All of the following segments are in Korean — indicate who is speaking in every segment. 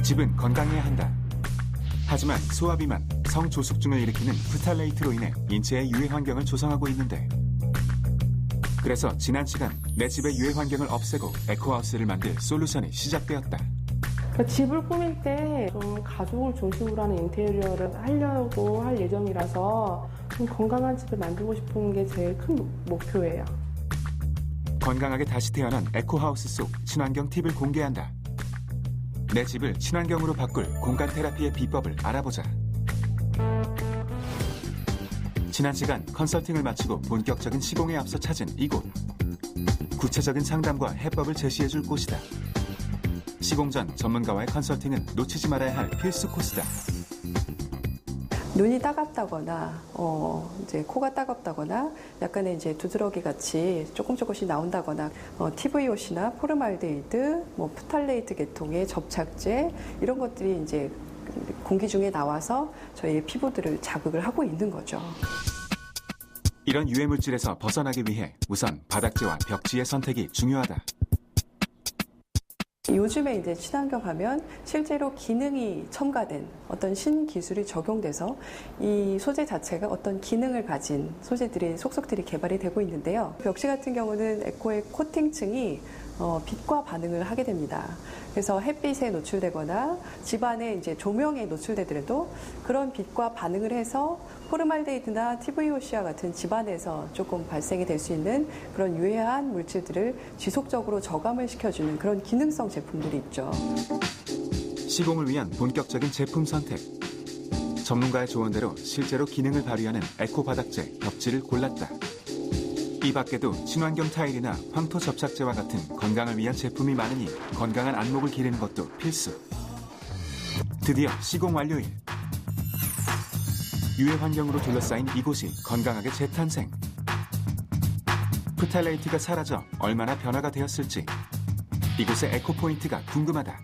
Speaker 1: 집은 건강해야 한다. 하지만 소화비만, 성조숙증을 일으키는 프탈레이트로 인해 인체의 유해 환경을 조성하고 있는데, 그래서 지난 시간 내 집의 유해 환경을 없애고 에코하우스를 만들 솔루션이 시작되었다.
Speaker 2: 그러니까 집을 꾸밀 때 좀 가족을 중심으로 하는 인테리어를 하려고 할 예정이라서 좀 건강한 집을 만들고 싶은 게 제일 큰 목표예요.
Speaker 1: 건강하게 다시 태어난 에코하우스 속 친환경 팁을 공개한다. 내 집을 친환경으로 바꿀 공간 테라피의 비법을 알아보자. 지난 시간 컨설팅을 마치고 본격적인 시공에 앞서 찾은 이곳. 구체적인 상담과 해법을 제시해줄 곳이다. 시공 전 전문가와의 컨설팅은 놓치지 말아야 할 필수 코스다.
Speaker 3: 눈이 따갑다거나, 이제 코가 따갑다거나, 약간의 이제 두드러기 같이 조금씩 나온다거나, TVOC나 포르말데히드, 프탈레이트 계통의 접착제, 이런 것들이 이제 공기 중에 나와서 저희의 피부들을 자극을 하고 있는 거죠.
Speaker 1: 이런 유해 물질에서 벗어나기 위해 우선 바닥재와 벽지의 선택이 중요하다.
Speaker 3: 요즘에 이제 친환경 하면 실제로 기능이 첨가된 어떤 신기술이 적용돼서 이 소재 자체가 어떤 기능을 가진 소재들이, 속속들이 개발이 되고 있는데요. 벽지 같은 경우는 에코의 코팅층이 빛과 반응을 하게 됩니다. 그래서 햇빛에 노출되거나 집안에 이제 조명에 노출되더라도 그런 빛과 반응을 해서 포르말데히드나 TVOC와 같은 집안에서 조금 발생이 될 수 있는 그런 유해한 물질들을 지속적으로 저감을 시켜주는 그런 기능성 제품들이 있죠.
Speaker 1: 시공을 위한 본격적인 제품 선택. 전문가의 조언대로 실제로 기능을 발휘하는 에코 바닥재, 벽지를 골랐다. 이 밖에도 친환경 타일이나 황토 접착제와 같은 건강을 위한 제품이 많으니 건강한 안목을 기르는 것도 필수. 드디어 시공 완료일. 유해 환경으로 둘러싸인 이곳이 건강하게 재탄생. 프탈레이트가 사라져 얼마나 변화가 되었을지 이곳의 에코포인트가 궁금하다.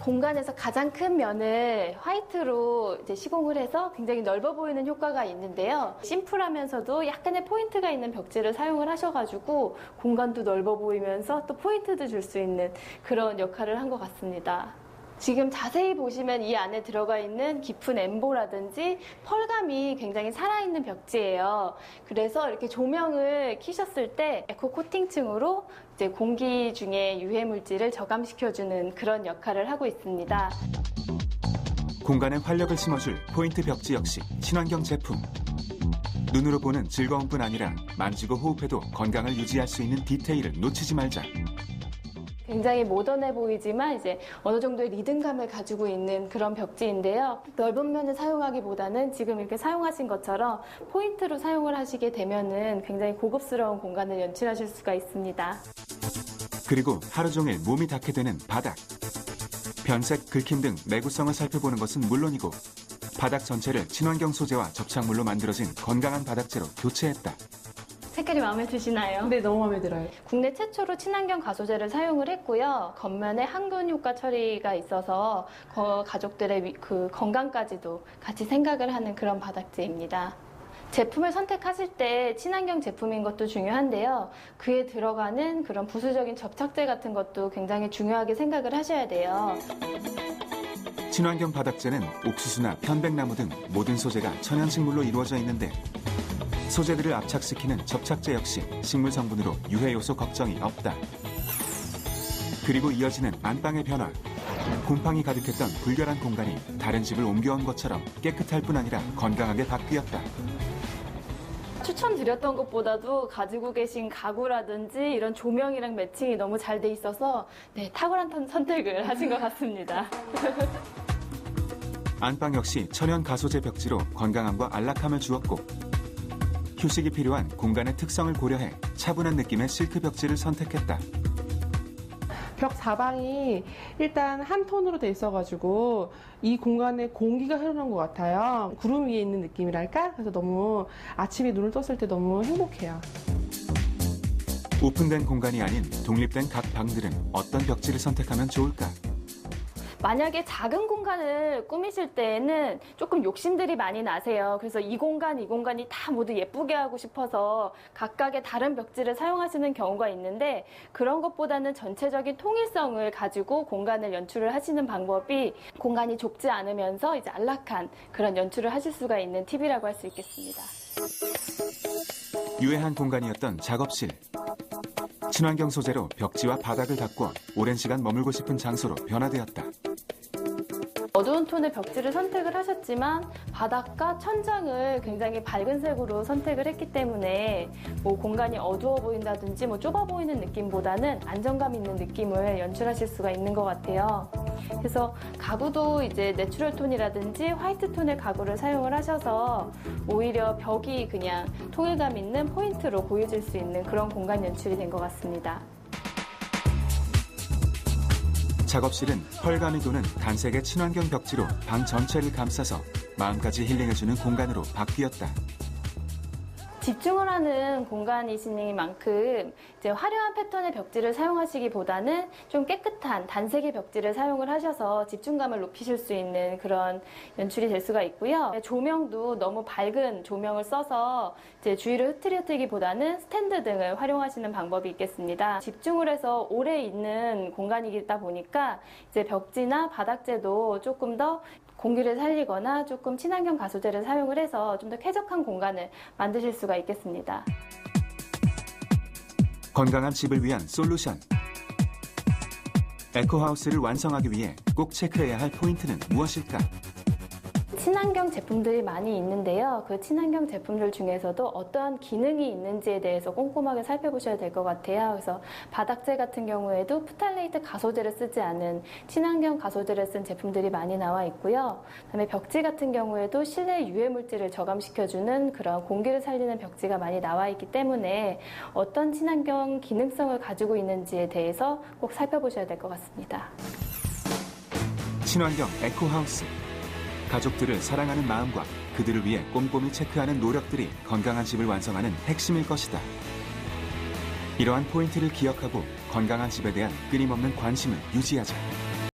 Speaker 4: 공간에서 가장 큰 면을 화이트로 이제 시공을 해서 굉장히 넓어 보이는 효과가 있는데요. 심플하면서도 약간의 포인트가 있는 벽지를 사용을 하셔가지고 공간도 넓어 보이면서 또 포인트도 줄 수 있는 그런 역할을 한 것 같습니다. 지금 자세히 보시면 이 안에 들어가 있는 깊은 엠보라든지 펄감이 굉장히 살아있는 벽지예요. 그래서 이렇게 조명을 켜셨을 때 에코 코팅층으로 이제 공기 중에 유해 물질을 저감시켜주는 그런 역할을 하고 있습니다.
Speaker 1: 공간에 활력을 심어줄 포인트 벽지 역시 친환경 제품. 눈으로 보는 즐거움뿐 아니라 만지고 호흡해도 건강을 유지할 수 있는 디테일을 놓치지 말자.
Speaker 4: 굉장히 모던해 보이지만 이제 어느 정도의 리듬감을 가지고 있는 그런 벽지인데요. 넓은 면을 사용하기보다는 지금 이렇게 사용하신 것처럼 포인트로 사용을 하시게 되면은 굉장히 고급스러운 공간을 연출하실 수가 있습니다.
Speaker 1: 그리고 하루 종일 몸이 닿게 되는 바닥. 변색, 긁힘 등 내구성을 살펴보는 것은 물론이고 바닥 전체를 친환경 소재와 접착물로 만들어진 건강한 바닥재로 교체했다.
Speaker 4: 색깔이 마음에 드시나요?
Speaker 2: 네, 너무 마음에 들어요.
Speaker 4: 국내 최초로 친환경 가소제를 사용을 했고요. 겉면에 항균 효과 처리가 있어서 가족들의 그 건강까지도 같이 생각을 하는 그런 바닥재입니다. 제품을 선택하실 때 친환경 제품인 것도 중요한데요. 그에 들어가는 그런 부수적인 접착제 같은 것도 굉장히 중요하게 생각을 하셔야 돼요.
Speaker 1: 친환경 바닥재는 옥수수나 편백나무 등 모든 소재가 천연식물로 이루어져 있는데 소재들을 압착시키는 접착제 역시 식물 성분으로 유해 요소 걱정이 없다. 그리고 이어지는 안방의 변화. 곰팡이 가득했던 불결한 공간이 다른 집을 옮겨온 것처럼 깨끗할 뿐 아니라 건강하게 바뀌었다.
Speaker 4: 추천드렸던 것보다도 가지고 계신 가구라든지 이런 조명이랑 매칭이 너무 잘 돼 있어서 네, 탁월한 선택을 하신 것 같습니다.
Speaker 1: 안방 역시 천연 가소제 벽지로 건강함과 안락함을 주었고 휴식이 필요한 공간의 특성을 고려해 차분한 느낌의 실크 벽지를 선택했다.
Speaker 2: 벽 사방이 일단 한 톤으로 돼 있어가지고 이 공간에 공기가 흐르는 것 같아요. 구름 위에 있는 느낌이랄까? 그래서 너무 아침에 눈을 떴을 때 너무 행복해요.
Speaker 1: 오픈된 공간이 아닌 독립된 각 방들은 어떤 벽지를 선택하면 좋을까?
Speaker 4: 만약에 작은 공간을 꾸미실 때에는 조금 욕심들이 많이 나세요. 그래서 이 공간이 다 모두 예쁘게 하고 싶어서 각각의 다른 벽지를 사용하시는 경우가 있는데 그런 것보다는 전체적인 통일성을 가지고 공간을 연출을 하시는 방법이 공간이 좁지 않으면서 이제 안락한 그런 연출을 하실 수가 있는 팁이라고 할 수 있겠습니다.
Speaker 1: 유해한 공간이었던 작업실. 친환경 소재로 벽지와 바닥을 닦고 오랜 시간 머물고 싶은 장소로 변화되었다.
Speaker 4: 어두운 톤의 벽지를 선택을 하셨지만 바닥과 천장을 굉장히 밝은 색으로 선택을 했기 때문에 공간이 어두워 보인다든지 좁아 보이는 느낌보다는 안정감 있는 느낌을 연출하실 수가 있는 것 같아요. 그래서 가구도 이제 내추럴 톤이라든지 화이트 톤의 가구를 사용을 하셔서 오히려 벽이 그냥 통일감 있는 포인트로 보여질 수 있는 그런 공간 연출이 된 것 같습니다.
Speaker 1: 작업실은 펄감이 도는 단색의 친환경 벽지로 방 전체를 감싸서 마음까지 힐링해주는 공간으로 바뀌었다.
Speaker 4: 집중을 하는 공간이시니만큼 이제 화려한 패턴의 벽지를 사용하시기보다는 좀 깨끗한 단색의 벽지를 사용을 하셔서 집중감을 높이실 수 있는 그런 연출이 될 수가 있고요. 조명도 너무 밝은 조명을 써서 이제 주위를 흐트리기보다는 스탠드 등을 활용하시는 방법이 있겠습니다. 집중을 해서 오래 있는 공간이다 보니까 이제 벽지나 바닥재도 조금 더 공기를 살리거나 조금 친환경 가소재를 사용을 해서 좀 더 쾌적한 공간을 만드실 수가 있겠습니다.
Speaker 1: 건강한 집을 위한 솔루션. 에코하우스를 완성하기 위해 꼭 체크해야 할 포인트는 무엇일까?
Speaker 4: 친환경 제품들이 많이 있는데요. 그 친환경 제품들 중에서도 어떠한 기능이 있는지에 대해서 꼼꼼하게 살펴보셔야 될 것 같아요. 그래서 바닥재 같은 경우에도 프탈레이트 가소재를 쓰지 않은 친환경 가소재를 쓴 제품들이 많이 나와 있고요. 그다음에 벽지 같은 경우에도 실내 유해 물질을 저감시켜주는 그런 공기를 살리는 벽지가 많이 나와 있기 때문에 어떤 친환경 기능성을 가지고 있는지에 대해서 꼭 살펴보셔야 될 것 같습니다.
Speaker 1: 친환경 에코하우스. 가족들을 사랑하는 마음과 그들을 위해 꼼꼼히 체크하는 노력들이 건강한 집을 완성하는 핵심일 것이다. 이러한 포인트를 기억하고 건강한 집에 대한 끊임없는 관심을 유지하자.